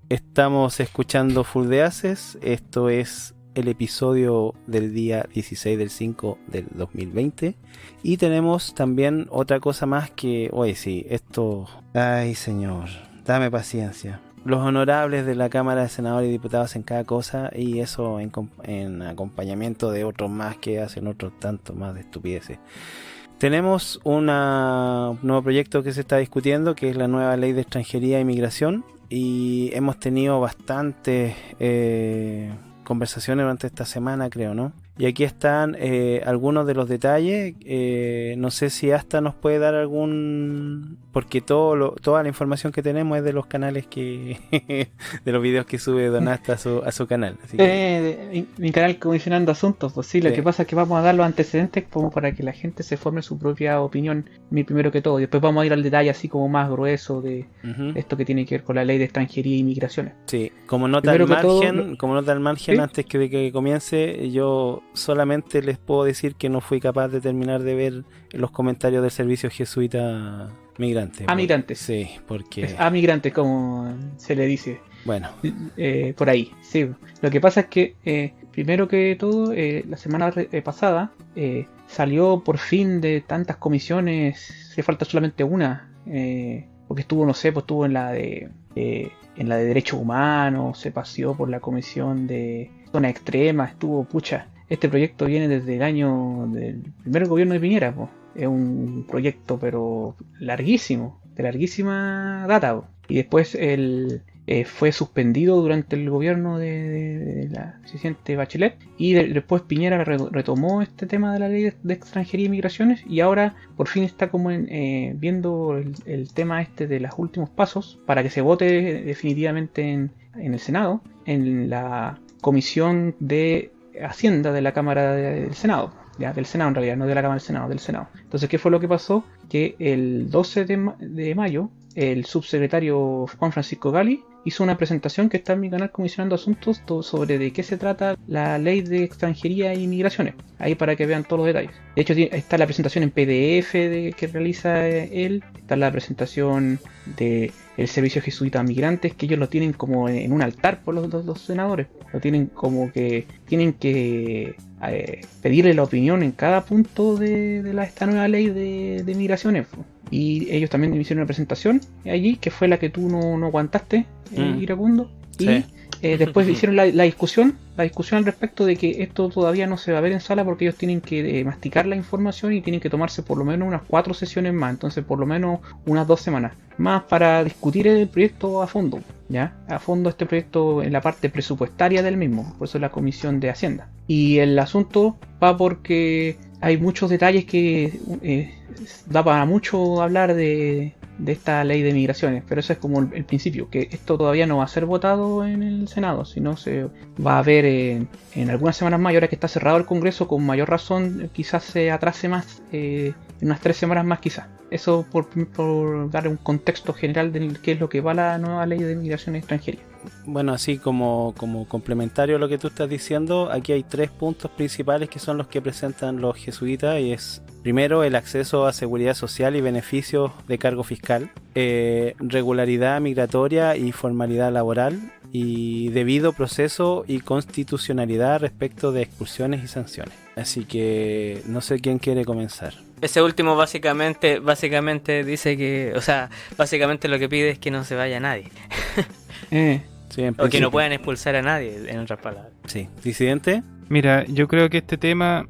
Estamos escuchando Full de Haces. Esto es el episodio del día 16 del 5 del 2020. Y tenemos también otra cosa más que... Oye, sí, esto... Ay, señor, dame paciencia. Los honorables de la Cámara de Senadores y Diputados en cada cosa, y eso en acompañamiento de otros más que hacen otros tantos más de estupideces. Tenemos un nuevo proyecto que se está discutiendo, que es la nueva Ley de Extranjería e Inmigración, y hemos tenido bastantes conversaciones durante esta semana, creo, ¿no? Y aquí están algunos de los detalles. No sé si hasta nos puede dar algún... Porque toda la información que tenemos es de los canales que... de los videos que sube Don Asta a su canal. Así que... mi canal Comisionando Asuntos, pues sí, lo que pasa es que vamos a dar los antecedentes como para que la gente se forme su propia opinión, primero que todo. Y después vamos a ir al detalle así como más grueso de esto que tiene que ver con la Ley de Extranjería e Inmigraciones. Sí, como nota al margen, antes de que comience, yo solamente les puedo decir que no fui capaz de terminar de ver los comentarios del servicio jesuita migrante. A migrantes. Sí, porque... A migrantes, como se le dice. Bueno. Por ahí, sí. Lo que pasa es que, primero que todo, la semana pasada salió por fin de tantas comisiones, le falta solamente una, porque estuvo, no sé, pues estuvo en la de Derechos Humanos, se paseó por la comisión de Zona Extrema, estuvo, pucha. Este proyecto viene desde el año del primer gobierno de Piñera, po. Es un proyecto pero larguísimo, de larguísima data, po. Y después fue suspendido durante el gobierno de la presidente Bachelet, y después Piñera retomó este tema de la ley de extranjería y migraciones, y ahora por fin está como viendo el tema este de los últimos pasos para que se vote definitivamente en el Senado, en la comisión de Hacienda de la Cámara del Senado, ya del Senado en realidad, no de la Cámara del Senado, del Senado. Entonces, ¿qué fue lo que pasó? Que el 12 de mayo, el subsecretario Juan Francisco Gali hizo una presentación que está en mi canal Comisionando Asuntos sobre de qué se trata la Ley de Extranjería e Inmigraciones, ahí para que vean todos los detalles. De hecho, está la presentación en PDF que realiza él, está la presentación de el Servicio Jesuita Migrantes, que ellos lo tienen como en un altar por los senadores, lo tienen como que tienen que pedirle la opinión en cada punto de esta nueva ley de migraciones. Y ellos también hicieron una presentación allí, que fue la que tú no aguantaste, Iracundo. Sí. Y después hicieron la discusión al respecto de que esto todavía no se va a ver en sala porque ellos tienen que masticar la información y tienen que tomarse por lo menos unas 4 sesiones más, entonces por lo menos unas 2 semanas más para discutir el proyecto a fondo, ¿ya? A fondo este proyecto en la parte presupuestaria del mismo, por eso es la Comisión de Hacienda. Y el asunto va porque hay muchos detalles que da para mucho hablar de esta ley de migraciones, pero eso es como el principio, que esto todavía no va a ser votado en el Senado, sino se va a ver en algunas semanas más, y ahora que está cerrado el Congreso, con mayor razón quizás se atrase más, en unas 3 semanas más quizás. Eso por dar un contexto general de qué es lo que va la nueva ley de migración extranjería. Bueno, así como complementario a lo que tú estás diciendo, aquí hay 3 puntos principales que son los que presentan los jesuitas, y es primero el acceso a seguridad social y beneficios de cargo fiscal, regularidad migratoria y formalidad laboral, y debido proceso y constitucionalidad respecto de expulsiones y sanciones. Así que no sé quién quiere comenzar. Ese último básicamente dice que, o sea, básicamente lo que pide es que no se vaya nadie. Sí, o que no puedan expulsar a nadie, en otras palabras. Sí. ¿Disidente? Mira, yo creo que este tema,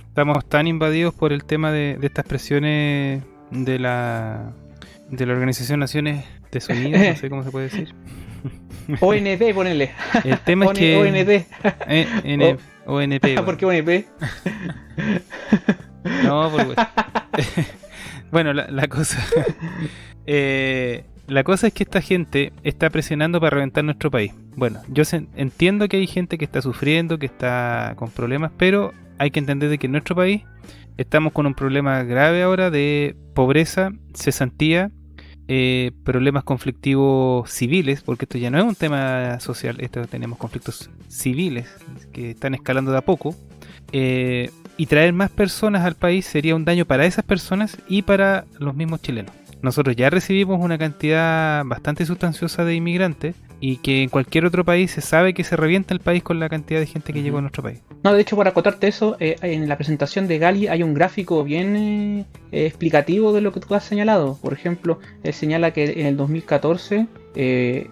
estamos tan invadidos por el tema de estas presiones de la Organización Naciones Unidas, no sé cómo se puede decir. ONP, ponele. El tema es que... ONP. ONP. ¿Por qué ONP? No, por bueno, la cosa... la cosa es que esta gente está presionando para reventar nuestro país. Bueno, yo entiendo que hay gente que está sufriendo, que está con problemas, pero hay que entender de que en nuestro país estamos con un problema grave ahora de pobreza, cesantía, problemas conflictivos civiles, porque esto ya no es un tema social, esto tenemos conflictos civiles que están escalando de a poco, y traer más personas al país sería un daño para esas personas y para los mismos chilenos. Nosotros ya recibimos una cantidad bastante sustanciosa de inmigrantes, y que en cualquier otro país se sabe que se revienta el país con la cantidad de gente que llegó a nuestro país. No, de hecho, para acotarte eso, en la presentación de Gali hay un gráfico bien explicativo de lo que tú has señalado. Por ejemplo, él señala que en el 2014,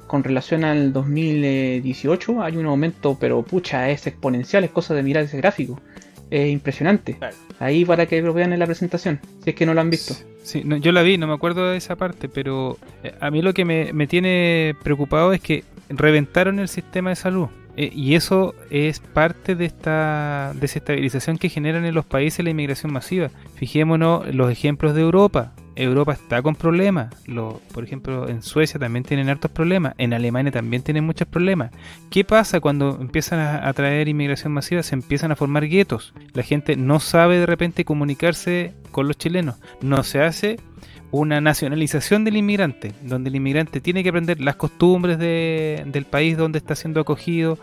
con relación al 2018, hay un aumento, pero pucha, es exponencial, es cosa de mirar ese gráfico. Es impresionante. Claro. Ahí para que lo vean en la presentación, si es que no lo han visto. Sí, no, yo la vi, no me acuerdo de esa parte, pero a mí lo que me tiene preocupado es que reventaron el sistema de salud. Y eso es parte de esta desestabilización que generan en los países la inmigración masiva. Fijémonos en los ejemplos de Europa. Europa está con problemas. Por ejemplo, en Suecia también tienen hartos problemas. En Alemania también tienen muchos problemas. ¿Qué pasa cuando empiezan a traer inmigración masiva? Se empiezan a formar guetos. La gente no sabe de repente comunicarse con los chilenos. No se hace una nacionalización del inmigrante, donde el inmigrante tiene que aprender las costumbres del país donde está siendo acogido,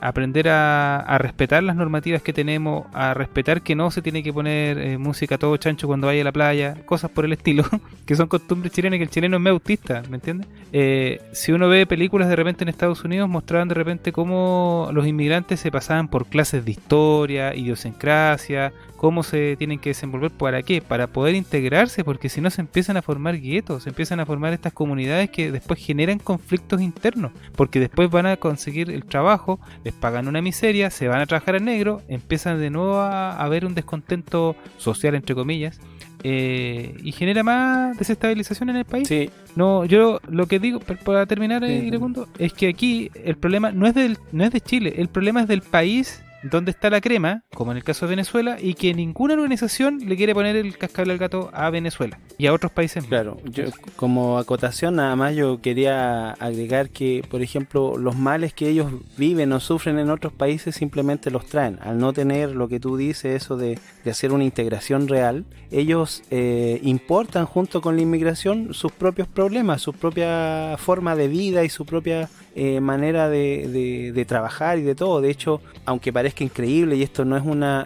aprender a respetar las normativas que tenemos, a respetar que no se tiene que poner música a todo chancho cuando vaya a la playa, cosas por el estilo, que son costumbres chilenas, que el chileno es medio autista, ¿me entiendes? Si uno ve películas de repente en Estados Unidos, mostraban de repente cómo los inmigrantes se pasaban por clases de historia, idiosincrasia, cómo se tienen que desenvolver, ¿para qué? Para poder integrarse, porque si no se empiezan a formar guetos, se empiezan a formar estas comunidades que después generan conflictos internos, porque después van a conseguir el trabajo, les pagan una miseria, se van a trabajar en negro, empiezan de nuevo a haber un descontento social, entre comillas, y genera más desestabilización en el país. Sí. No, yo lo que digo, para terminar, Iracundo, es que aquí el problema no es de Chile, el problema es del país donde está la crema, como en el caso de Venezuela, y que ninguna organización le quiere poner el cascabel al gato a Venezuela y a otros países. Claro, yo como acotación nada más yo quería agregar que, por ejemplo, los males que ellos viven o sufren en otros países simplemente los traen. Al no tener lo que tú dices, eso de hacer una integración real, ellos importan junto con la inmigración sus propios problemas, su propia forma de vida y su propia manera de trabajar y de todo. De hecho, aunque parezca increíble, y esto no es una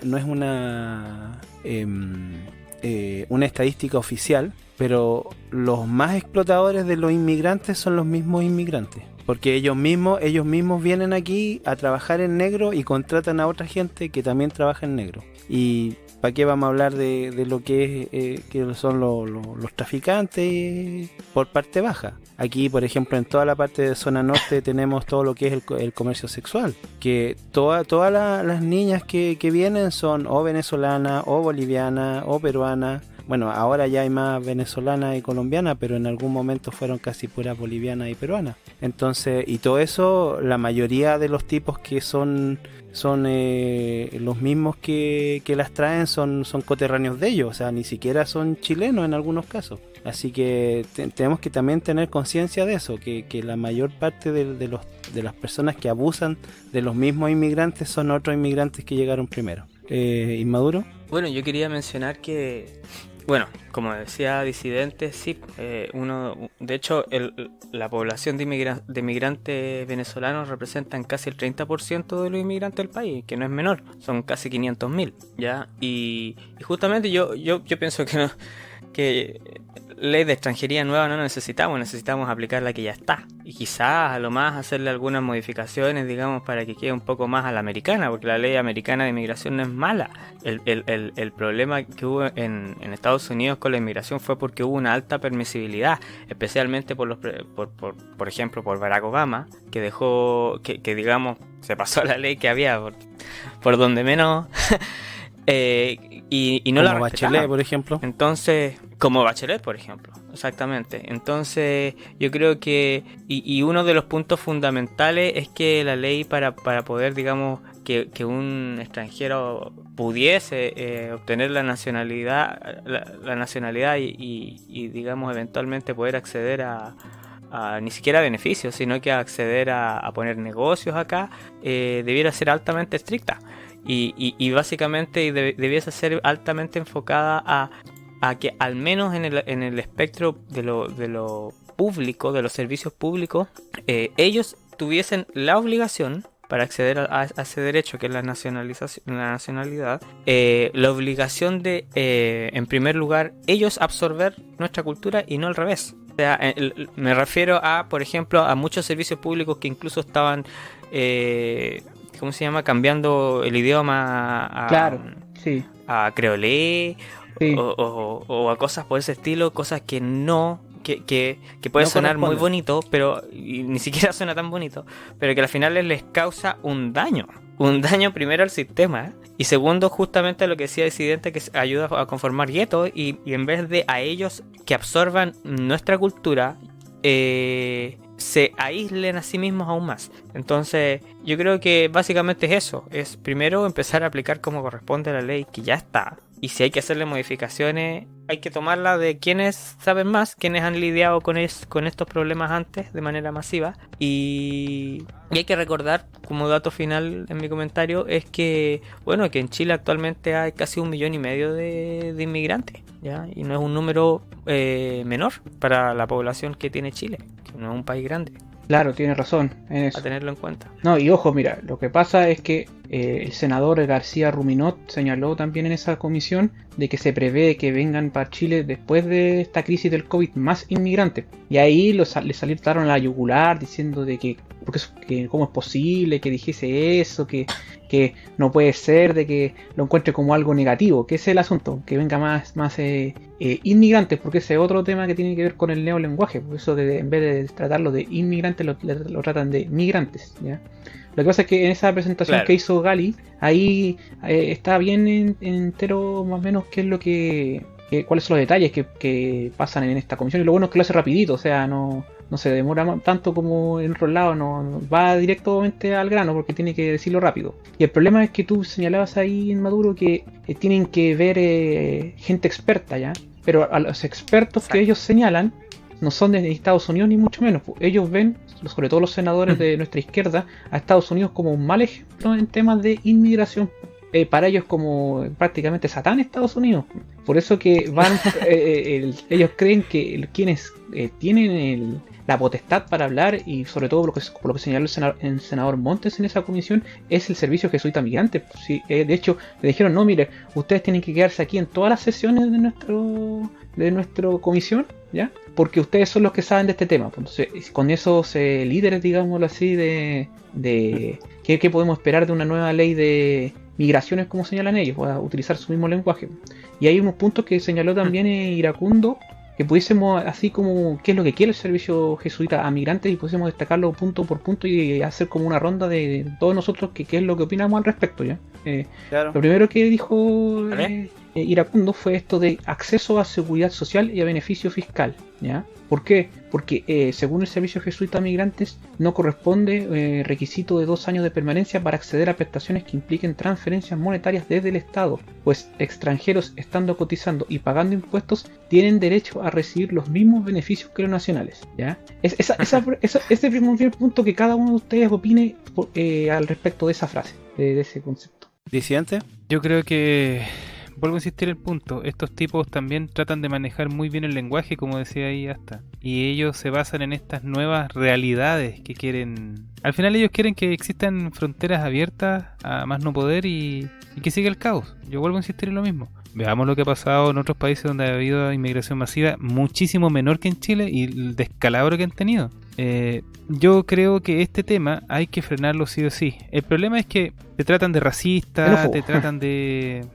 estadística oficial, pero los más explotadores de los inmigrantes son los mismos inmigrantes, porque ellos mismos vienen aquí a trabajar en negro y contratan a otra gente que también trabaja en negro. Y ¿para qué vamos a hablar de lo que son los traficantes por parte baja? Aquí, por ejemplo, en toda la parte de zona norte tenemos todo lo que es el comercio sexual, que todas las niñas que vienen son o venezolanas, o bolivianas, o peruanas. Bueno, ahora ya hay más venezolanas y colombianas, pero en algún momento fueron casi puras bolivianas y peruanas. Entonces, y todo eso, la mayoría de los tipos que son los mismos que las traen son coterráneos de ellos, o sea, ni siquiera son chilenos en algunos casos. Así que tenemos que también tener conciencia de eso, que la mayor parte de las personas que abusan de los mismos inmigrantes son otros inmigrantes que llegaron primero. ¿Inmaduro? Bueno, yo quería mencionar que, bueno, como decía Disidentes, sí, de hecho, la población de inmigrantes venezolanos representan casi el 30% de los inmigrantes del país, que no es menor, son casi 500.000, ¿ya? Y justamente yo pienso que ley de extranjería nueva no necesitamos aplicar la que ya está, y quizás a lo más hacerle algunas modificaciones, digamos, para que quede un poco más a la americana, porque la ley americana de inmigración no es mala. El problema que hubo en Estados Unidos con la inmigración fue porque hubo una alta permisibilidad, especialmente por ejemplo por Barack Obama, que dejó que digamos se pasó la ley que había por donde menos y no la respetaba. Bachelet, por ejemplo. Entonces, como Bachelet, por ejemplo, exactamente. Entonces, yo creo que y uno de los puntos fundamentales es que la ley para poder, digamos, que un extranjero pudiese obtener la nacionalidad y digamos eventualmente poder acceder a ni siquiera beneficios, sino que acceder a poner negocios acá, debiera ser altamente estricta. Y básicamente debiese ser altamente enfocada a que al menos en el espectro de lo público, de los servicios públicos, ellos tuviesen la obligación para acceder a ese derecho que es la nacionalidad, la obligación de, en primer lugar, ellos absorber nuestra cultura y no al revés. O sea, me refiero a, por ejemplo, a muchos servicios públicos que incluso estaban, ¿cómo se llama? Cambiando el idioma Claro, sí. a creolé, Sí. o a cosas por ese estilo, cosas que no... Que puede No sonar muy corresponde. bonito, pero y ni siquiera suena tan bonito, pero que al final les causa un daño. Un daño primero al sistema, y segundo justamente lo que decía Disidente, que ayuda a conformar guetos, y en vez de a ellos que absorban nuestra cultura, se aíslen a sí mismos aún más. Entonces yo creo que básicamente es eso, es primero empezar a aplicar como corresponde la ley que ya está, y si hay que hacerle modificaciones hay que tomarla de quienes saben más, quienes han lidiado con estos problemas antes de manera masiva, y hay que recordar como dato final en mi comentario es que, bueno, que en Chile actualmente hay casi 1,5 millones de inmigrantes, ¿ya? Y no es un número menor para la población que tiene Chile, que no es un país grande, Claro, tiene razón en eso. a tenerlo en cuenta. No, y ojo, mira, lo que pasa es que el senador García Ruminot señaló también en esa comisión de que se prevé que vengan para Chile después de esta crisis del COVID más inmigrantes. Y ahí le saltaron a la yugular diciendo de que, que cómo es posible que dijese eso, que no puede ser, de que lo encuentre como algo negativo, que ese es el asunto, que venga más inmigrantes, porque ese es otro tema que tiene que ver con el neolenguaje, por eso en vez de tratarlo de inmigrantes lo tratan de migrantes, ¿ya? Lo que pasa es que en esa presentación Claro. que hizo Gali, ahí está bien entero más o menos qué es lo cuáles son los detalles que pasan en esta comisión, y lo bueno es que lo hace rapidito, o sea, no se demora tanto como en otros lados, no va directamente al grano porque tiene que decirlo rápido. Y el problema es que tú señalabas ahí en Maduro que tienen que ver gente experta, ¿ya? Pero a los expertos Exacto. que ellos señalan no son de Estados Unidos ni mucho menos. Ellos ven, sobre todo los senadores de nuestra izquierda, a Estados Unidos como un mal ejemplo en temas de inmigración. Para ellos como prácticamente Satán Estados Unidos. Por eso que van ellos creen que quienes tienen la potestad para hablar, y sobre todo por lo que señaló el senador Montes en esa comisión, es el servicio jesuita migrante. Sí, de hecho le dijeron, no, mire, ustedes tienen que quedarse aquí en todas las sesiones de nuestra comisión, ¿ya? Porque ustedes son los que saben de este tema. Entonces, con esos líderes, digámoslo así, de ¿qué podemos esperar de una nueva ley de migraciones, como señalan ellos, a utilizar su mismo lenguaje? Y hay unos puntos que señaló también Iracundo, que pudiésemos, así como qué es lo que quiere el servicio jesuita a migrantes, y pudiésemos destacarlo punto por punto y hacer como una ronda de todos nosotros qué es lo que opinamos al respecto, ¿ya? Claro. Lo primero que dijo ¿Vale? Iracundo fue esto de acceso a seguridad social y a beneficio fiscal, ¿ya? ¿Por qué? Porque según el servicio jesuita a migrantes no corresponde requisito de 2 años de permanencia para acceder a prestaciones que impliquen transferencias monetarias desde el Estado, pues extranjeros estando cotizando y pagando impuestos tienen derecho a recibir los mismos beneficios que los nacionales, ¿ya? Ese primer punto, que cada uno de ustedes opine al respecto de esa frase, de ese concepto. ¿Disidente? Yo creo que, vuelvo a insistir en el punto, estos tipos también tratan de manejar muy bien el lenguaje, como decía ahí hasta, y ellos se basan en estas nuevas realidades que quieren. Al final ellos quieren que existan fronteras abiertas a más no poder y que siga el caos. Yo vuelvo a insistir en lo mismo. Veamos lo que ha pasado en otros países donde ha habido inmigración masiva muchísimo menor que en Chile y el descalabro que han tenido. Yo creo que este tema hay que frenarlo sí o sí. El problema es que te tratan de racista, Xenófobo. te tratan de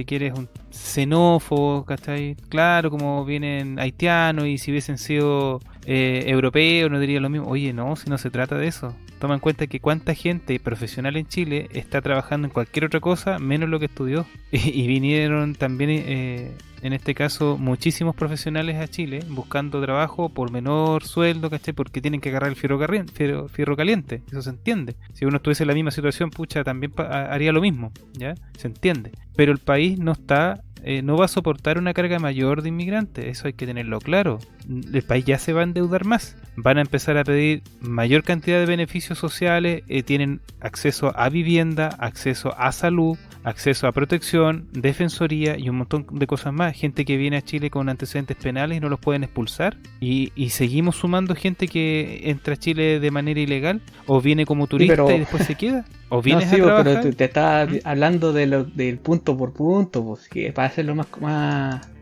que eres un xenófobo, ¿cachai? Claro, como vienen haitianos, y si hubiesen sido europeos no diría lo mismo. Oye, no, si no se trata de eso. Toma en cuenta que cuánta gente profesional en Chile está trabajando en cualquier otra cosa menos lo que estudió. Y vinieron también, en este caso, muchísimos profesionales a Chile buscando trabajo por menor sueldo, ¿cachai? Porque tienen que agarrar el fierro caliente. Eso se entiende. Si uno estuviese en la misma situación, pucha, también haría lo mismo, ¿ya? Se entiende. Pero el país no va a soportar una carga mayor de inmigrantes, eso hay que tenerlo claro. El país ya se va a endeudar más, van a empezar a pedir mayor cantidad de beneficios sociales, tienen acceso a vivienda, acceso a salud, acceso a protección, defensoría y un montón de cosas más. Gente que viene a Chile con antecedentes penales y no los pueden expulsar, y seguimos sumando gente que entra a Chile de manera ilegal o viene como turista, pero y después se queda, o No, vienes sí, a trabajar. pero te estaba hablando del punto por punto, pues, que para hacerlo más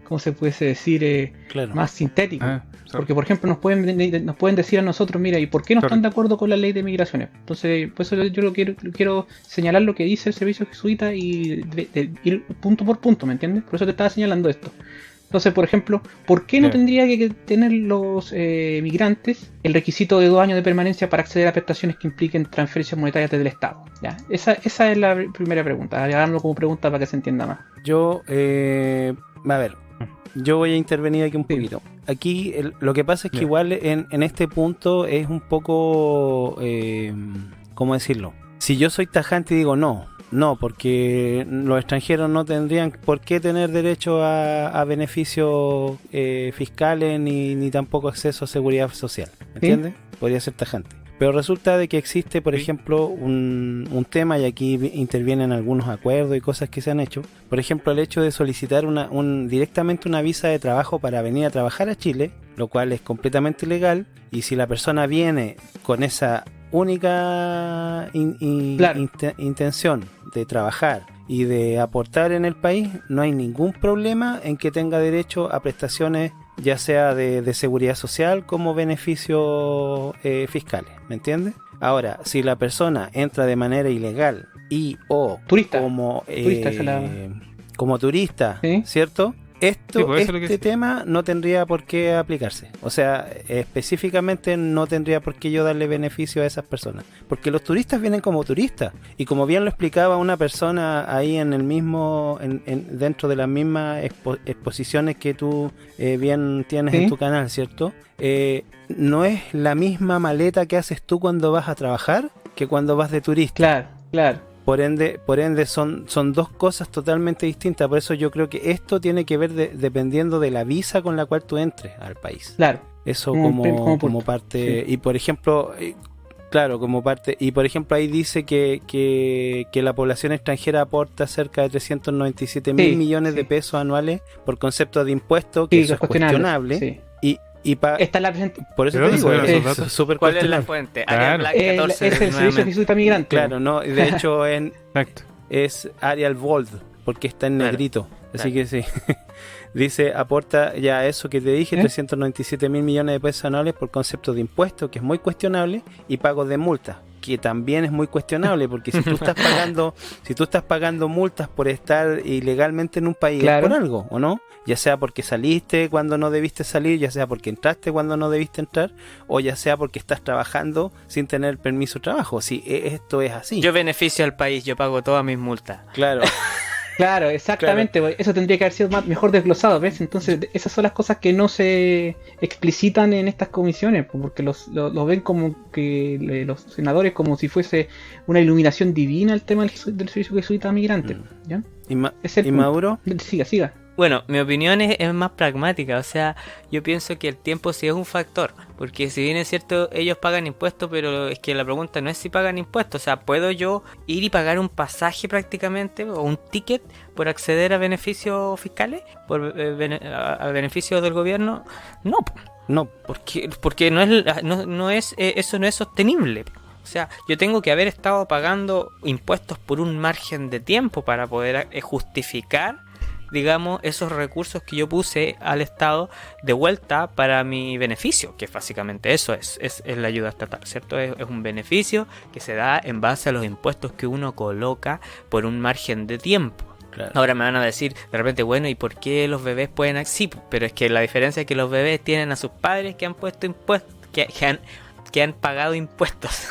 ¿cómo se puede decir? Claro. Más sintético. Claro. Porque, por ejemplo, nos pueden decir a nosotros, mira, ¿y por qué no Claro. están de acuerdo con la ley de migraciones? Entonces, por eso yo quiero señalar lo que dice el servicio jesuita y de ir punto por punto, ¿me entiendes? Por eso te estaba señalando esto. Entonces, por ejemplo, ¿por qué no Claro. tendría que tener los migrantes el requisito de 2 años de permanencia para acceder a prestaciones que impliquen transferencias monetarias desde el Estado? ¿Ya? Esa es la primera pregunta. Hagámoslo como pregunta para que se entienda más. Yo, a ver, yo voy a intervenir aquí un poquito. Aquí lo que pasa es que Ya. igual en este punto es un poco, ¿cómo decirlo? Si yo soy tajante y digo no, porque los extranjeros no tendrían por qué tener derecho a beneficios fiscales ni tampoco acceso a seguridad social, ¿me ¿Sí? entiendes? Podría ser tajante. Pero resulta de que existe, por Sí. ejemplo, un tema, y aquí intervienen algunos acuerdos y cosas que se han hecho. Por ejemplo, el hecho de solicitar directamente una visa de trabajo para venir a trabajar a Chile, lo cual es completamente ilegal, y si la persona viene con esa única Claro. intención de trabajar y de aportar en el país, no hay ningún problema en que tenga derecho a prestaciones, ya sea de seguridad social como beneficios fiscales, ¿me entiendes? Ahora, si la persona entra de manera ilegal y o Turista. como Turista, esa es la- como turista, ¿Sí? ¿cierto? Sí, pues eso es lo que Este decía. tema no tendría por qué aplicarse. O sea, específicamente no tendría por qué yo darle beneficio a esas personas. Porque los turistas vienen como turistas. Y como bien lo explicaba una persona ahí en el mismo, dentro de las mismas exposiciones que tú bien tienes ¿Sí? en tu canal, ¿cierto? No es la misma maleta que haces tú cuando vas a trabajar que cuando vas de turista. Claro. Por ende son dos cosas totalmente distintas. Por eso yo creo que esto tiene que ver dependiendo de la visa con la cual tú entres al país. Claro. Eso Como como punto. parte. Sí. Y por ejemplo, claro, como parte. Y por ejemplo ahí dice que la población extranjera aporta cerca de 397 mil Sí, millones sí. de pesos anuales por concepto de impuestos, que Sí, eso es cuestionable. Sí. Y Esta es la por eso ¿De te dónde digo, salieron esos es datos? súper ¿Cuál es la cuestionable. fuente? Claro. Arial Black 14. Es el servicio nuevamente. jesuita migrante. Claro, no, de hecho Exacto. es Arial Bold, porque está en Claro, negrito. Así claro. que sí. Dice, aporta ya eso que te dije, 397 mil millones de pesos anuales por concepto de impuestos, que es muy cuestionable, y pagos de multas, que también es muy cuestionable, porque si tú estás pagando multas por estar ilegalmente en un país, Claro. es por algo, ¿o no? Ya sea porque saliste cuando no debiste salir, ya sea porque entraste cuando no debiste entrar, o ya sea porque estás trabajando sin tener permiso de trabajo. Sí, esto es así. Yo beneficio al país, yo pago todas mis multas. Claro. Claro, exactamente. Pues, eso tendría que haber sido mejor desglosado, ¿ves? Entonces, esas son las cosas que no se explicitan en estas comisiones, pues, porque lo ven como que los senadores como si fuese una iluminación divina el tema del servicio jesuita migrante. ¿Ya? Es el ¿Y punto. Maduro? Siga. Bueno, mi opinión es más pragmática, o sea, yo pienso que el tiempo sí es un factor, porque si bien es cierto, ellos pagan impuestos, pero es que la pregunta no es si pagan impuestos, o sea, ¿puedo yo ir y pagar un pasaje prácticamente, o un ticket, por acceder a beneficios fiscales, por a beneficios del gobierno? No, No. porque eso no es sostenible. O sea, yo tengo que haber estado pagando impuestos por un margen de tiempo para poder justificar, digamos, esos recursos que yo puse al Estado de vuelta para mi beneficio, que básicamente eso es la ayuda estatal, ¿cierto? Es un beneficio que se da en base a los impuestos que uno coloca por un margen de tiempo. Claro. Ahora me van a decir de repente, bueno, ¿y por qué los bebés pueden...? Sí, pero es que la diferencia es que los bebés tienen a sus padres que han puesto impuestos, que han pagado impuestos.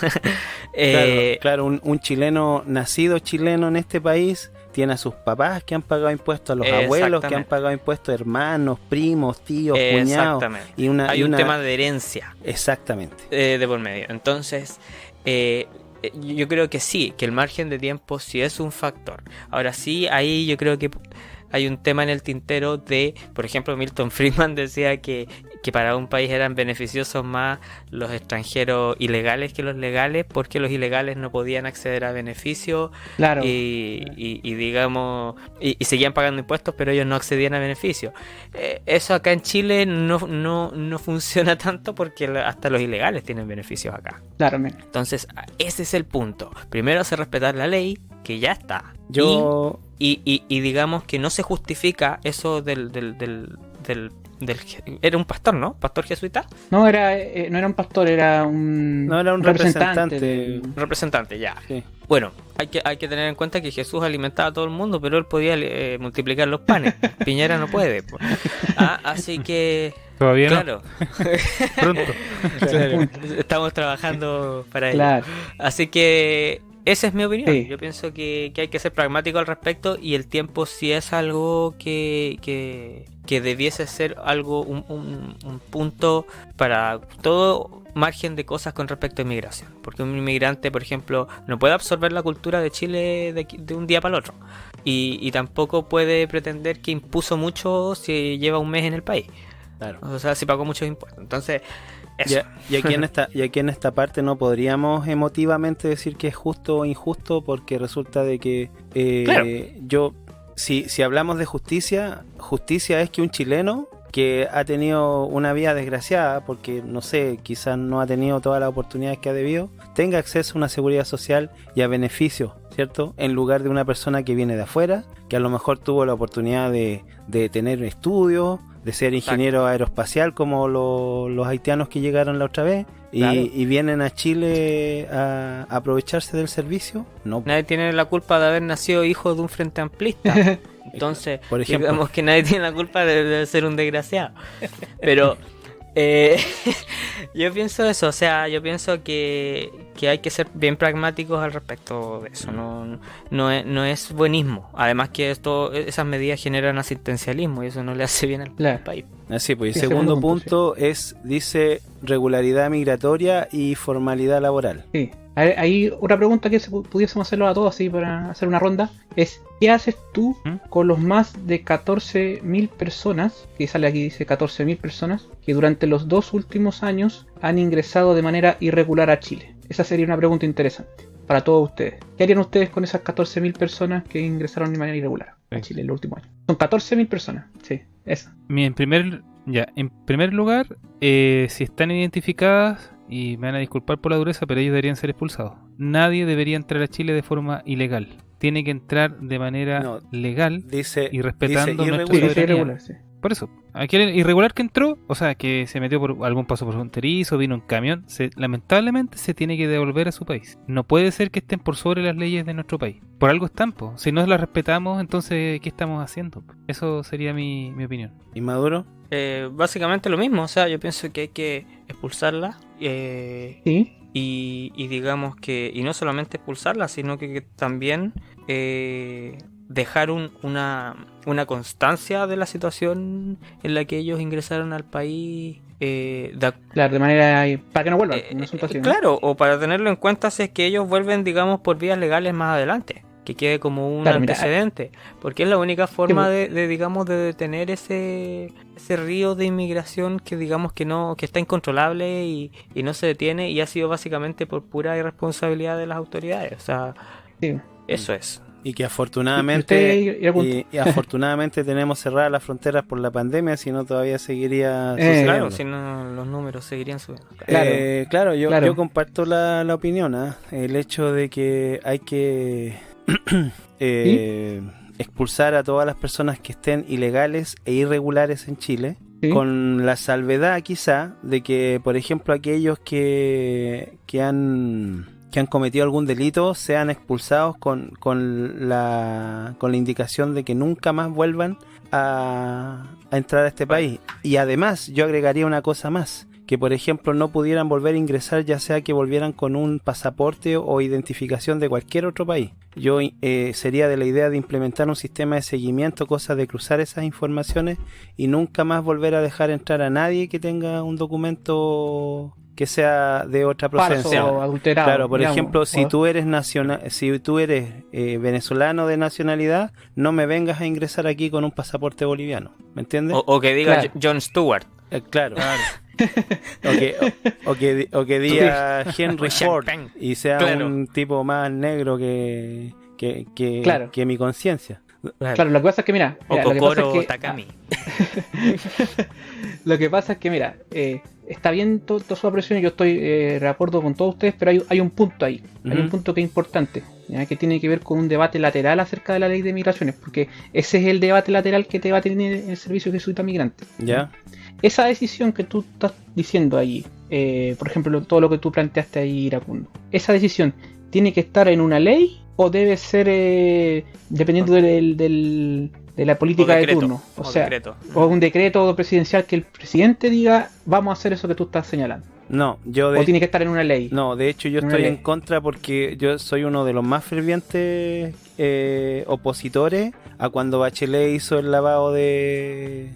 Claro, un chileno nacido chileno en este país tiene a sus papás que han pagado impuestos, a los abuelos que han pagado impuestos, hermanos, primos, tíos, cuñados. Exactamente. Y Hay un tema de herencia Exactamente. de por medio. Entonces, yo creo que sí, que el margen de tiempo sí es un factor. Ahora sí, ahí yo creo que hay un tema en el tintero de, por ejemplo, Milton Friedman decía que para un país eran beneficiosos más los extranjeros ilegales que los legales, porque los ilegales no podían acceder a beneficios. Claro. Y digamos, y seguían pagando impuestos, pero ellos no accedían a beneficios. Eso acá en Chile no funciona tanto, porque hasta los ilegales tienen beneficios acá. Claro, Entonces, ese es el punto. Primero hacer respetar la ley, que ya está. Yo y digamos que no se justifica eso era un pastor, ¿no? ¿Pastor jesuita? No, no era un pastor, era un... No, era un representante. Representante, ya. Sí. Bueno, hay que tener en cuenta que Jesús alimentaba a todo el mundo, pero él podía multiplicar los panes. Piñera no puede. Pues. Así que... Todavía claro. no. Pronto. Claro. Estamos trabajando para ello. Claro. Así que esa es mi opinión. Sí. Yo pienso que hay que ser pragmático al respecto y el tiempo sí es algo que debiese ser algo, un punto para todo margen de cosas con respecto a inmigración. Porque un inmigrante, por ejemplo, no puede absorber la cultura de Chile de un día para el otro. Y tampoco puede pretender que impuso mucho si lleva un mes en el país. Claro. O sea, si pagó muchos impuestos. Entonces, eso. Y aquí en esta parte no podríamos emotivamente decir que es justo o injusto, porque resulta de que Claro. si hablamos de justicia es que un chileno que ha tenido una vida desgraciada, porque no sé, quizás no ha tenido todas las oportunidades que ha debido, tenga acceso a una seguridad social y a beneficios, ¿cierto? En lugar de una persona que viene de afuera, que a lo mejor tuvo la oportunidad de tener estudios, de ser ingeniero aeroespacial como los haitianos que llegaron la otra vez, Claro. y vienen a Chile a aprovecharse del servicio. No, Nadie tiene la culpa de haber nacido hijo de un frente amplista. Entonces, por ejemplo. digamos que nadie tiene la culpa de ser un desgraciado. Pero yo pienso eso, o sea, yo pienso que hay que ser bien pragmáticos al respecto de eso. No es buenismo. Además que esas medidas generan asistencialismo y eso no le hace bien al Claro. país. Así pues, el Sí, segundo segundo punto, punto dice regularidad migratoria y formalidad laboral. Sí. Hay otra pregunta que pudiésemos hacerlo a todos así para hacer una ronda. Es, ¿qué haces tú con los más de 14.000 personas, que sale aquí, dice 14.000 personas, que durante los 2 últimos años han ingresado de manera irregular a Chile? Esa sería una pregunta interesante para todos ustedes. ¿Qué harían ustedes con esas 14.000 personas que ingresaron de manera irregular a Chile en los últimos años? Son 14.000 personas, sí, esa. En primer lugar, si están identificadas, y me van a disculpar por la dureza, pero ellos deberían ser expulsados. Nadie debería entrar a Chile de forma ilegal. Tiene que entrar de manera legal y respetando nuestra irregular. soberanía. Irregular, sí. Por eso, aquel irregular que entró, o sea, que se metió por algún paso por fronterizo, vino en camión, lamentablemente se tiene que devolver a su país. No puede ser que estén por sobre las leyes de nuestro país. Por algo están, po. Si no las respetamos, entonces, ¿qué estamos haciendo? Eso sería mi opinión. ¿Y Maduro? Básicamente lo mismo, o sea, yo pienso que hay que expulsarla. Sí. Y digamos que, y no solamente expulsarla, sino que también dejar una constancia de la situación en la que ellos ingresaron al país. Claro, de manera para que no vuelvan. Un asunto así, ¿no? Claro, o para tenerlo en cuenta si es que ellos vuelven, digamos, por vías legales más adelante. Que quede como un antecedente, porque es la única forma de digamos, de detener ese río de inmigración que digamos que está incontrolable y no se detiene, y ha sido básicamente por pura irresponsabilidad de las autoridades. O sea, sí. Eso es. Y que afortunadamente y afortunadamente tenemos cerradas las fronteras por la pandemia, si no todavía seguiría Claro, sucediendo. si no los números seguirían subiendo. Claro, yo comparto la opinión, el hecho de que hay que expulsar a todas las personas que estén ilegales e irregulares en Chile, con la salvedad quizá de que, por ejemplo, aquellos que han cometido algún delito sean expulsados con la indicación de que nunca más vuelvan a entrar a este país. Y además yo agregaría una cosa más, que por ejemplo no pudieran volver a ingresar, ya sea que volvieran con un pasaporte o identificación de cualquier otro país. Yo sería de la idea de implementar un sistema de seguimiento, cosa de cruzar esas informaciones y nunca más volver a dejar entrar a nadie que tenga un documento que sea de otra procedencia. Falso, adulterado. Claro, por digamos, ejemplo, si tú eres venezolano de nacionalidad, no me vengas a ingresar aquí con un pasaporte boliviano, ¿me entiendes? O que diga Claro. Jon Stewart. Claro. o que diga Henry Ford Champagne. y sea un tipo más negro que mi conciencia. Claro, lo que pasa es que mira O lo que pasa Kokoro es que, Takami. lo que pasa es que mira, está bien toda su apreciación, yo estoy de acuerdo con todos ustedes, pero hay un punto ahí, hay un punto que es importante, ¿ya? Que tiene que ver con un debate lateral acerca de la ley de migraciones, porque ese es el debate lateral que te va a tener el servicio jesuita migrante. ¿Ya? Esa decisión que tú estás diciendo ahí, por ejemplo, todo lo que tú planteaste ahí, Iracundo, esa decisión tiene que estar en una ley o debe ser dependiendo de la política de turno, o sea, o un decreto presidencial que el presidente diga vamos a hacer eso que tú estás señalando. No, o tiene que estar en una ley. No, de hecho yo estoy en contra porque yo soy uno de los más fervientes opositores a cuando Bachelet hizo el lavado de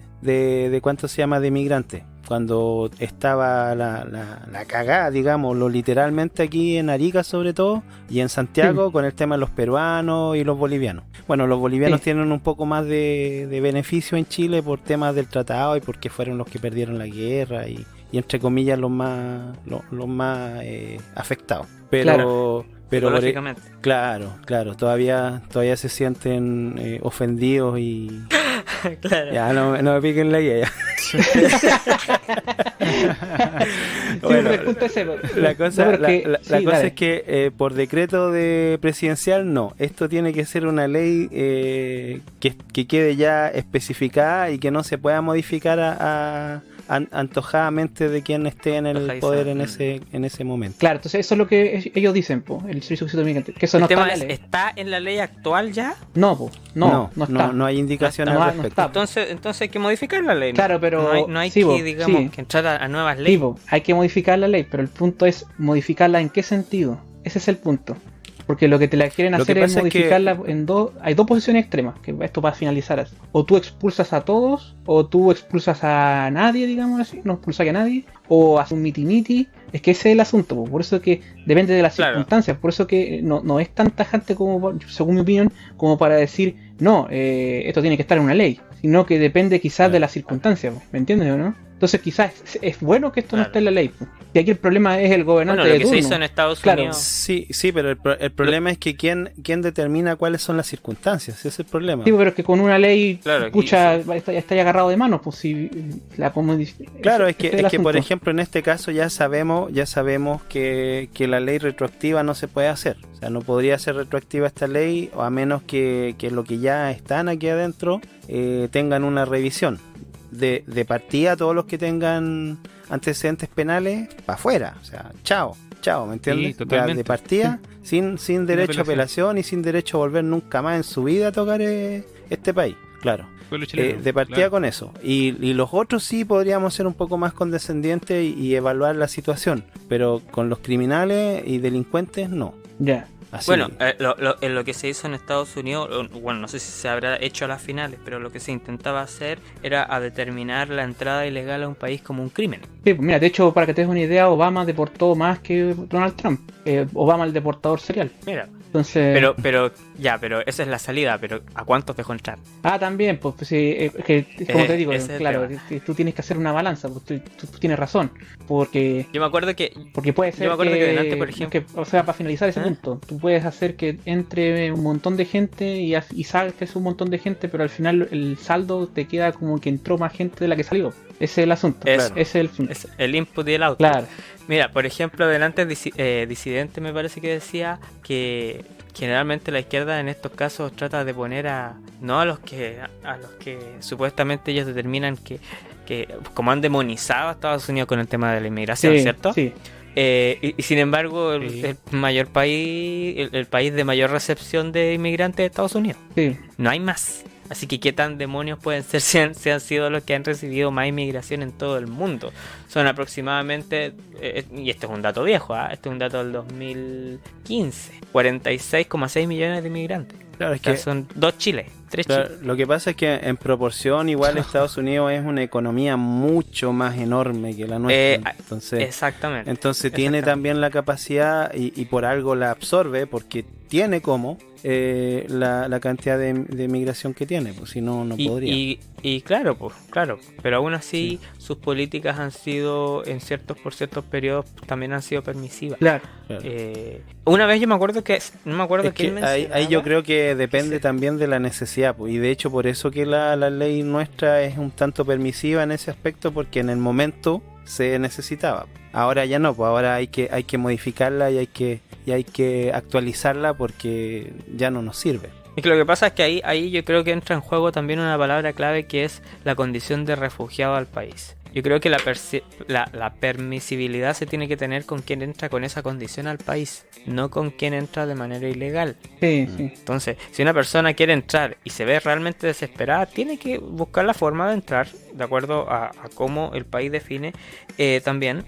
¿cuánto se llama? De migrantes. Cuando estaba la cagada, digámoslo, literalmente aquí en Arica sobre todo, y en Santiago con el tema de los peruanos y los bolivianos. Bueno, los bolivianos tienen un poco más de beneficio en Chile por temas del tratado y porque fueron los que perdieron la guerra y entre comillas los más afectados. Pero psicológicamente. Claro, todavía se sienten ofendidos y claro. Ya, no me piquen la guía. Bueno, la cosa es que por decreto presidencial no, esto tiene que ser una ley que quede ya especificada y que no se pueda modificar antojadamente de quien esté en el poder en ese momento. Claro, entonces eso es lo que ellos dicen, el servicio jesuita migrante, que eso no está en la ley. ¿Está en la ley actual ya? No está. No hay indicaciones al respecto. Entonces hay que modificar la ley. Claro, pero no hay que entrar a nuevas leyes. Hay que modificar la ley, pero el punto es modificarla en qué sentido. Ese es el punto. Porque lo que te la quieren hacer es modificarla en dos. Hay dos posiciones extremas, que esto para finalizar así. O tú expulsas a todos, o tú expulsas a nadie, digamos así, no expulsas a nadie, o haces un miti-miti. Es que ese es el asunto, por eso que depende de las circunstancias, por eso que no es tan tajante como, según mi opinión, como para decir, no, esto tiene que estar en una ley, sino que depende quizás de las circunstancias, ¿me entiendes o no? Entonces quizás es bueno que esto no esté en la ley. Y aquí el problema es el gobernante de turno. Lo que se hizo en Estados Unidos. Sí, pero el problema es que ¿quién determina cuáles son las circunstancias? Ese es el problema. Sí, pero es que con una ley, está ya agarrado de manos, pues si la Claro, es que por ejemplo en este caso ya sabemos que la ley retroactiva no se puede hacer. O sea, no podría ser retroactiva esta ley, o a menos que lo que ya están aquí adentro tengan una revisión. De partida, todos los que tengan antecedentes penales, para afuera. O sea, chao, ¿me entiendes? Sí, totalmente. De partida, sin derecho a apelación y sin derecho a volver nunca más en su vida a tocar este país. Claro. De partida con eso. Y los otros sí podríamos ser un poco más condescendientes y evaluar la situación. Pero con los criminales y delincuentes, no. Ya. Así. Bueno, lo que se hizo en Estados Unidos, bueno, no sé si se habrá hecho a las finales, pero lo que se intentaba hacer era a determinar la entrada ilegal a un país como un crimen. Sí, pues mira, de hecho, para que te des una idea, Obama deportó más que Donald Trump. Obama el deportador serial. Mira. Entonces... Pero esa es la salida, pero ¿a cuántos dejó entrar? También, pues sí, que como te digo, claro, tú tienes que hacer una balanza, pues tú tienes razón, porque yo me acuerdo que puede ser que delante, por ejemplo, o sea, para finalizar ese punto, tú puedes hacer que entre un montón de gente y salgas un montón de gente, pero al final el saldo te queda como que entró más gente de la que salió. Ese es el asunto. Ese es el input y el output. Claro. Mira, por ejemplo, delante Disidente me parece que decía que generalmente la izquierda en estos casos trata de poner no a los que supuestamente ellos determinan que como han demonizado a Estados Unidos con el tema de la inmigración, ¿cierto? Sí. Y sin embargo el mayor país, el país de mayor recepción de inmigrantes es Estados Unidos. Sí. No hay más. Así que qué tan demonios pueden ser si han sido los que han recibido más inmigración en todo el mundo. Son aproximadamente, y este es un dato viejo, este es un dato del 2015, 46,6 millones de inmigrantes. Claro, es que son 2 Chiles, 3 claro, Chiles. Lo que pasa es que en proporción igual Estados Unidos es una economía mucho más enorme que la nuestra. Exactamente. Entonces tiene también la capacidad y por algo la absorbe porque tiene como la cantidad de migración que tiene, pues si no podría. Y claro, pero aún así sus políticas han sido por ciertos periodos también han sido permisivas. Claro. Una vez yo me acuerdo que ahí yo creo que depende también de la necesidad, pues, y de hecho por eso que la ley nuestra es un tanto permisiva en ese aspecto, porque en el momento se necesitaba. Ahora ya no, pues ahora hay que modificarla y hay que actualizarla porque ya no nos sirve. Y que lo que pasa es que ahí yo creo que entra en juego también una palabra clave, que es la condición de refugiado al país. Yo creo que la permisibilidad se tiene que tener con quien entra con esa condición al país, no con quien entra de manera ilegal. Sí. Entonces, si una persona quiere entrar y se ve realmente desesperada, tiene que buscar la forma de entrar, de acuerdo a cómo el país define también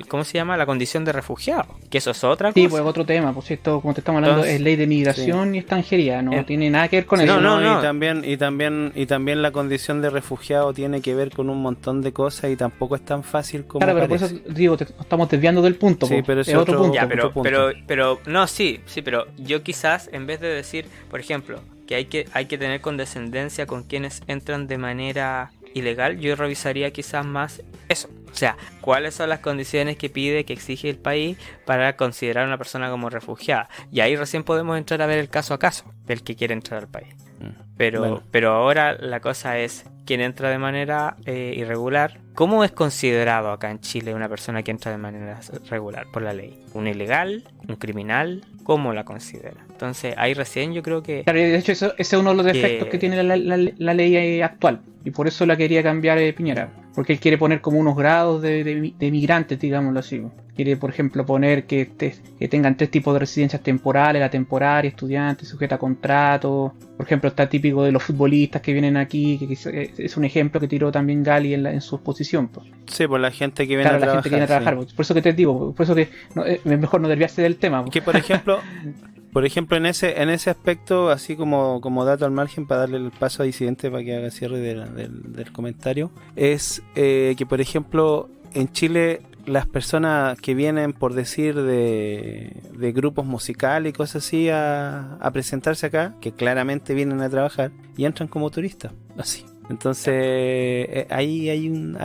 ¿cómo se llama? La condición de refugiado, que eso es otra cosa. Sí, pues otro tema, pues esto, como te estamos hablando, es ley de migración y extranjería, no tiene nada que ver con eso. No. Y también la condición de refugiado tiene que ver con un montón de cosas y tampoco es tan fácil como claro, pero parece. por eso digo, estamos desviando del punto. Sí, pero es otro punto. Ya, pero no, sí, pero yo quizás, en vez de decir, por ejemplo, que hay que tener condescendencia con quienes entran de manera ilegal, yo revisaría quizás más eso. O sea, cuáles son las condiciones que exige el país para considerar a una persona como refugiada. Y ahí recién podemos entrar a ver el caso a caso del que quiere entrar al país. Pero ahora la cosa es, quien entra de manera irregular, ¿cómo es considerado acá en Chile una persona que entra de manera regular por la ley? ¿Un ilegal? ¿Un criminal? ¿Cómo la considera? Entonces ahí recién yo creo que... Claro, de hecho ese es uno de los defectos que tiene la ley actual, y por eso la quería cambiar Piñera, porque él quiere poner como unos grados de migrantes, digámoslo así. Quiere, por ejemplo, poner que tengan 3 tipos de residencias temporales: la temporaria, estudiante, sujeta a contrato. Por ejemplo, está típico de los futbolistas que vienen aquí, que es un ejemplo que tiró también Gali en su exposición. Pues. Sí, por la gente que viene a trabajar. La gente que viene a trabajar. Sí. Pues. Por eso que te digo, por eso que es mejor no desviarse del tema. Pues. Que por ejemplo, en ese aspecto, así como dato al margen para darle el paso a Disidente para que haga cierre del comentario, es que, por ejemplo, en Chile las personas que vienen, por decir, de grupos musicales y cosas así a presentarse acá, que claramente vienen a trabajar y entran como turistas, así. Entonces ahí hay un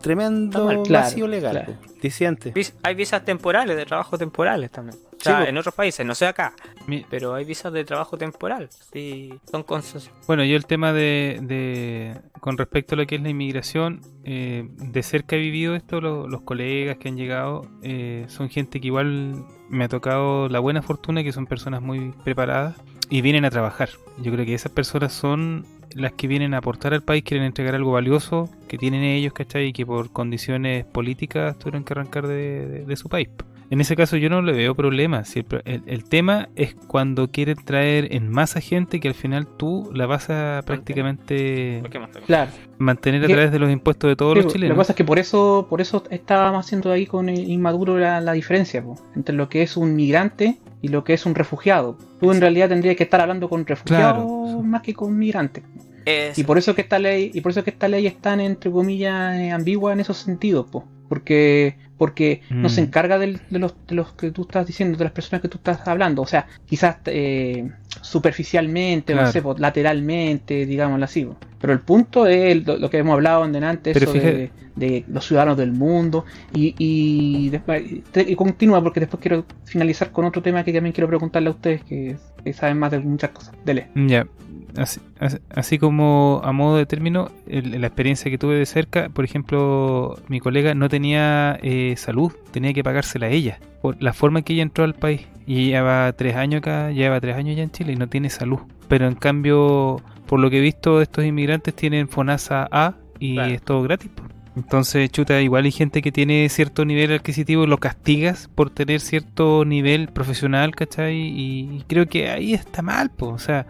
tremendo vacío legal. Claro. Disidente. Hay visas temporales, de trabajo temporales también. O sea, en otros países, no sé acá, pero hay visas de trabajo temporal. Sí, son cosas. Bueno, yo el tema con respecto a lo que es la inmigración, de cerca he vivido esto, los colegas que han llegado, son gente que igual me ha tocado la buena fortuna, que son personas muy preparadas y vienen a trabajar. Yo creo que esas personas son las que vienen a aportar al país, quieren entregar algo valioso que tienen ellos, ¿cachai? Y que por condiciones políticas tuvieron que arrancar de su país. En ese caso yo no le veo problema. Si el tema es cuando quieren traer en masa gente que al final tú la vas a prácticamente mantener a través de los impuestos de todos los chilenos. Lo que pasa es que por eso estábamos haciendo ahí con Inmaduro la diferencia entre lo que es un migrante y lo que es un refugiado. Tú en realidad tendrías que estar hablando con refugiados más que con migrantes. Y por eso que esta ley es tan, entre comillas, ambigua en esos sentidos, porque no se encarga de los que tú estás diciendo, de las personas que tú estás hablando. O sea, quizás superficialmente, no sé, lateralmente, digámoslo así. Pero el punto es lo que hemos hablado antes, eso de los ciudadanos del mundo. Y continúa, porque después quiero finalizar con otro tema que también quiero preguntarle a ustedes, que saben más de muchas cosas. Dele. Ya. Así como a modo de término, la experiencia que tuve de cerca, por ejemplo, mi colega no tenía salud, tenía que pagársela a ella, por la forma en que ella entró al país, y lleva 3 años acá, lleva 3 años ya en Chile y no tiene salud, pero en cambio, por lo que he visto, estos inmigrantes tienen FONASA A y es todo gratis. Entonces, chuta, igual hay gente que tiene cierto nivel adquisitivo y lo castigas por tener cierto nivel profesional, ¿cachai? Y creo que ahí está mal, o sea...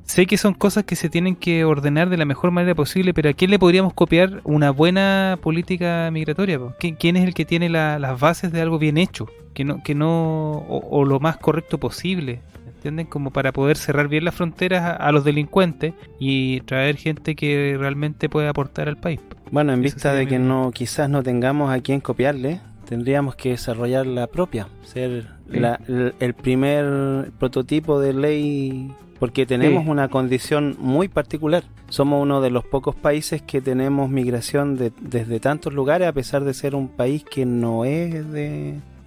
Sé que son cosas que se tienen que ordenar de la mejor manera posible, pero ¿a quién le podríamos copiar una buena política migratoria? ¿Quién es el que tiene las bases de algo bien hecho? O lo más correcto posible, ¿entienden? Como para poder cerrar bien las fronteras a los delincuentes y traer gente que realmente pueda aportar al país. Bueno, en vista de que quizás no tengamos a quién copiarle, tendríamos que desarrollar la propia, ser el primer prototipo de ley. Porque tenemos una condición muy particular. Somos uno de los pocos países que tenemos migración desde tantos lugares, a pesar de ser un país que no es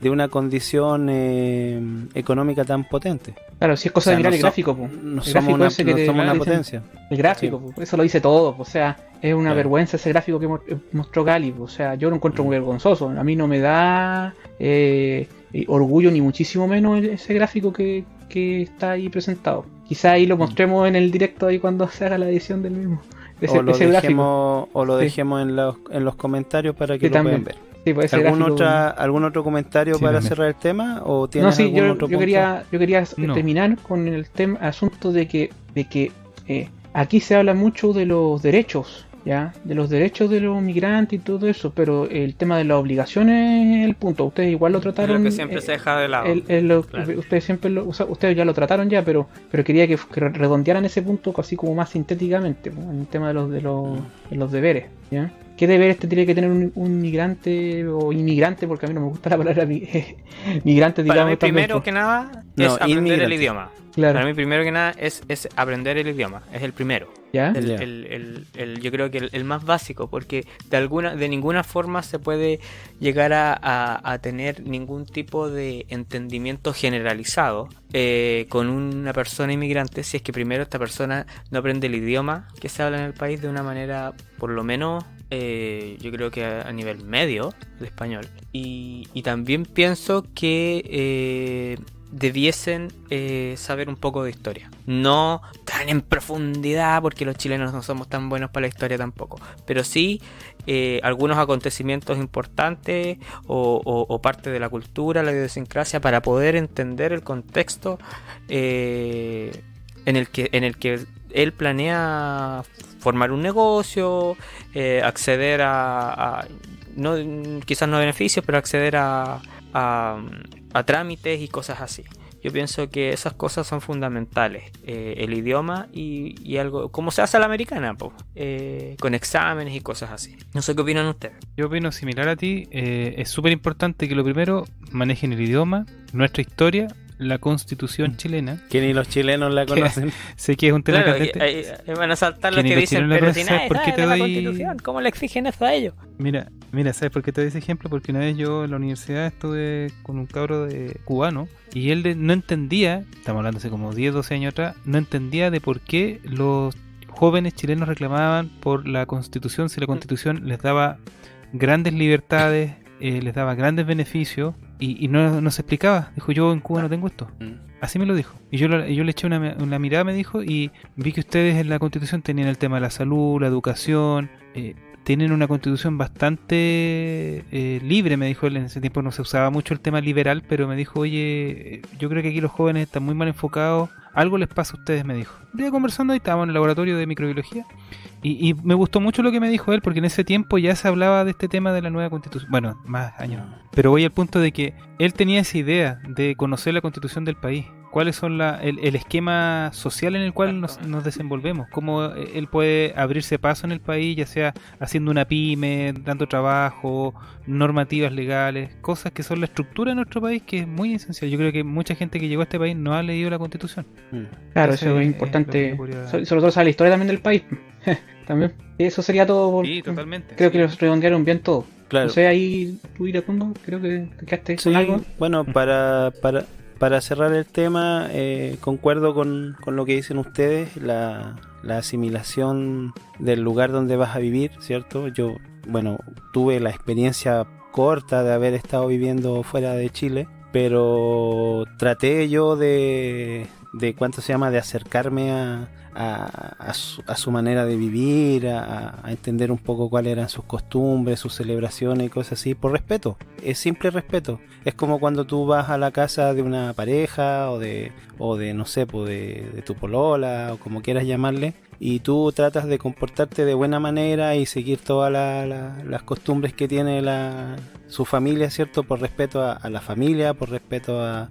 una condición económica tan potente. Claro, si es cosa O sea, de mirar no el so- gráfico, po. No El somos gráfico una, ese que no te somos una dicen- potencia. El gráfico, Sí. po, eso lo dice todo, po. O sea, es una Claro. vergüenza ese gráfico que mostró Gali, po. O sea, yo lo encuentro muy vergonzoso. A mí no me da orgullo ni muchísimo menos ese gráfico que está ahí presentado. Quizá ahí lo mostremos en el directo ahí cuando se haga la edición del mismo. O lo Ese gráfico. dejemos, Sí. en los comentarios para que Sí, lo también. puedan ver. Sí, pues ese ¿Algún, gráfico- ¿Algún otro comentario Sí, para también. cerrar el tema? ¿O No, tienes sí, algún yo otro punto? quería No. terminar con el tema, asunto de que aquí se habla mucho de los derechos, ¿ya? De los derechos de los migrantes y todo eso, pero el tema de las obligaciones es el punto. Ustedes igual lo Es trataron. lo que siempre se deja de lado. Claro. Ustedes siempre o sea, ustedes ya lo trataron ya, pero quería que redondearan ese punto así como más sintéticamente, ¿no? En el tema de los deberes, ¿ya? ¿Qué deberes tendría que tener un migrante o inmigrante? Porque a mí no me gusta la palabra migrante, Para digamos. mí, también, primero pues. que nada, No, es aprender inmigrante. el idioma. Claro. Para mí, primero que nada, es aprender el idioma. Es el primero. ¿Ya? Ya. Yo creo que el más básico, porque de ninguna forma se puede llegar a tener ningún tipo de entendimiento generalizado con una persona inmigrante si es que primero esta persona no aprende el idioma que se habla en el país de una manera, por lo menos, yo creo que a nivel medio, el español. Y también pienso que debiesen saber un poco de historia. No tan en profundidad, porque los chilenos no somos tan buenos para la historia tampoco. Pero sí algunos acontecimientos importantes o parte de la cultura, la idiosincrasia, para poder entender el contexto en el que él planea formar un negocio, acceder no, quizás no beneficios, pero acceder a trámites y cosas así. Yo pienso que esas cosas son fundamentales. El idioma y algo, como se hace a la americana, con exámenes y cosas así. No sé qué opinan ustedes. Yo opino similar a ti. Es súper importante que lo primero manejen el idioma, nuestra historia, la constitución chilena. Que ni los chilenos la conocen. Sé que es un tema Claro, candente. ahí van a saltar Que los ni que los dicen, chilenos la pero si conocen, nadie ¿por qué sabe te de la doy- constitución, ¿cómo le exigen eso a ellos? Mira, ¿sabes por qué te doy ese ejemplo? Porque una vez yo en la universidad estuve con un cabro cubano y él no entendía, estamos hablando hace como 10, 12 años atrás, no entendía de por qué los jóvenes chilenos reclamaban por la constitución si la constitución les daba grandes libertades, les daba grandes beneficios y no se explicaba. Dijo, yo en Cuba no tengo esto. Así me lo dijo. Y yo le eché una mirada, me dijo, y vi que ustedes en la constitución tenían el tema de la salud, la educación, tienen una constitución bastante libre, me dijo él. En ese tiempo no se usaba mucho el tema liberal, pero me dijo, oye, yo creo que aquí los jóvenes están muy mal enfocados, algo les pasa a ustedes, me dijo. Un día conversando, ahí estábamos en el laboratorio de microbiología, y me gustó mucho lo que me dijo él, porque en ese tiempo ya se hablaba de este tema de la nueva constitución, bueno, más años. Pero voy al punto de que él tenía esa idea de conocer la constitución del país. ¿Cuáles son el esquema social en el cual nos desenvolvemos? ¿Cómo él puede abrirse paso en el país, ya sea haciendo una pyme, dando trabajo, normativas legales, cosas que son la estructura de nuestro país, que es muy esencial? Yo creo que mucha gente que llegó a este país no ha leído la Constitución. Claro, Eso eso es es importante. lo que podría- Sobre todo sabe la historia también del país. También. Eso sería todo. Sí, totalmente. Creo que los redondearon bien todo. Claro. No sé, ahí tú, Iracundo, creo que te quedaste Sí, con algo. bueno, para cerrar el tema, concuerdo con lo que dicen ustedes, la asimilación del lugar donde vas a vivir, ¿cierto? Yo, bueno, tuve la experiencia corta de haber estado viviendo fuera de Chile, pero traté yo de ¿cuánto se llama? De acercarme a su manera de vivir, a entender un poco cuáles eran sus costumbres, sus celebraciones y cosas así, por respeto, es simple respeto. Es como cuando tú vas a la casa de una pareja o de no sé, pues de tu polola o como quieras llamarle, y tú tratas de comportarte de buena manera y seguir todas las costumbres que tiene su familia, ¿cierto? Por respeto a la familia, por respeto a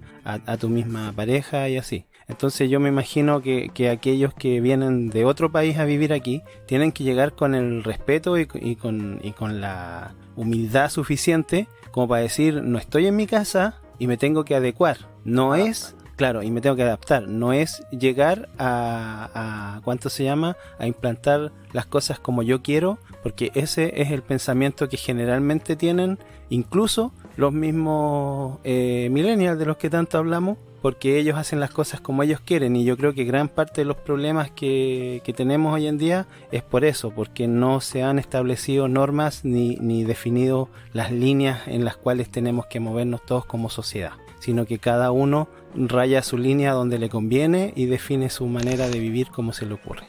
tu misma pareja y así. Entonces yo me imagino que aquellos que vienen de otro país a vivir aquí tienen que llegar con el respeto y con la humildad suficiente como para decir, no estoy en mi casa y me tengo que adecuar. No es Claro, y me tengo que adaptar. No es llegar a ¿cuánto se llama? A implantar las cosas como yo quiero, porque ese es el pensamiento que generalmente tienen incluso los mismos millennials de los que tanto hablamos, porque ellos hacen las cosas como ellos quieren, y yo creo que gran parte de los problemas que tenemos hoy en día es por eso, porque no se han establecido normas ni definido las líneas en las cuales tenemos que movernos todos como sociedad, sino que cada uno raya su línea donde le conviene y define su manera de vivir como se le ocurre.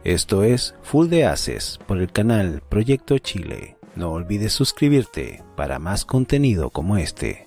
Esto es Full de Haces por el canal Proyecto Chile. No olvides suscribirte para más contenido como este.